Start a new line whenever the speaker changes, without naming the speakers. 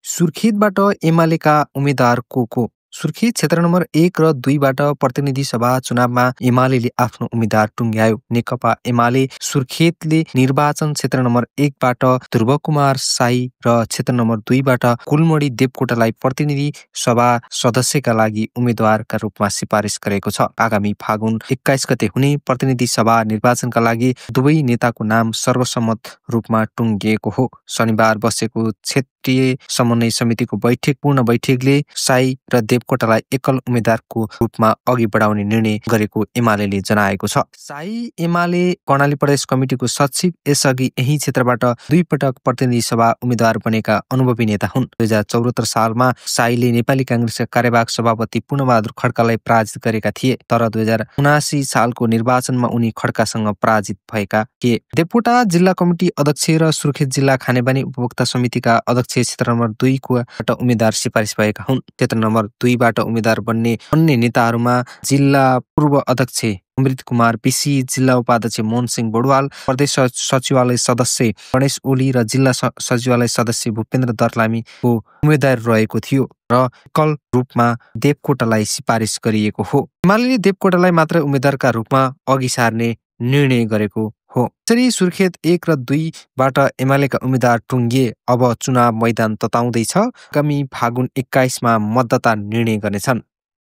सुर्खेतबाट एमालेका उम्मेद्वार को सुर्खेत क्षेत्र नम्बर 1 र 2 बाट प्रतिनिधि सभा चुनावमा एमाले आफ्नो उम्मेद्वार टुङ्ग्यायो। नेकपा एमाले सुर्खेतले निर्वाचन क्षेत्र नम्बर 1 बाट ध्रुवकुमार साई र क्षेत्र नम्बर 2 बाट कुलमणी देवकोटालाई प्रतिनिधि सभा सदस्यका लागि उम्मेद्वारका रूपमा सिफारिस गरेको छ। आगामी फागुन 21 गते हुने प्रतिनिधि सभा निर्वाचनका लागि दुवै नेताको नाम सर्वसम्मत रूपमा टुङ्गिएको हो। शनिबार बसेको क्षेत्रीय समन्वय समितिको पूर्ण बैठकले साई र देवकोटालाई एकल उम्मेद्वारको रूपमा अघि बढाउने निर्णय गरेको एमाले जनाएको छ। साई एमाले कर्णाली प्रदेश कमिटिको सचिव, यसअघि यही क्षेत्रबाट 2 पटक प्रतिनिधि सभा उम्मेद्वार बनेका अनुभवी नेता हुन्। 2074 सालमा साईले नेपाली कांग्रेसका कार्यवाहक सभापति पूर्णबहादुर खड्कालाई पराजित गरेका थिए, तर 2079 सालको निर्वाचनमा उनी खड्कासँग पराजित भएका थिए। देवकोटा जिल्ला कमिटी अध्यक्ष र सुर्खेत जिल्ला खानेपानी उपभोक्ता समितिका अध्यक्ष क्षेत्र नम्बर 2 बाट उम्मेद्वार सिफारिस भएका हुन्। क्षेत्र नम्बर 2 बाट उम्मेद्वार बन्ने अन्य नेताहरूमा जिल्ला पूर्व अध्यक्ष अमृत कुमार विशी, जिल्ला उपाध्यक्ष मोहन सिंह बडुवाल, प्रदेश सचिवालय सदस्य गणेश ओली र जिल्ला सचिवालय सदस्य भूपेन्द्र दर्लामीको उम्मेद्वार रहेको थियो र एकल रूपमा देवकोटालाई सिफारिस गरिएको हो। एमाले देवकोटालाई मात्र उम्मेद्वारका रूपमा अघि सार्ने निर्णय गरेको हो। यसरी सुर्खेत 1 र 2 बाट एमालेका उम्मेद्वार टुङ्गिए। अब चुनाव मैदान तताउँदैछ। आगामी फागुन 21 मा मतदाता निर्णय गर्नेछन्।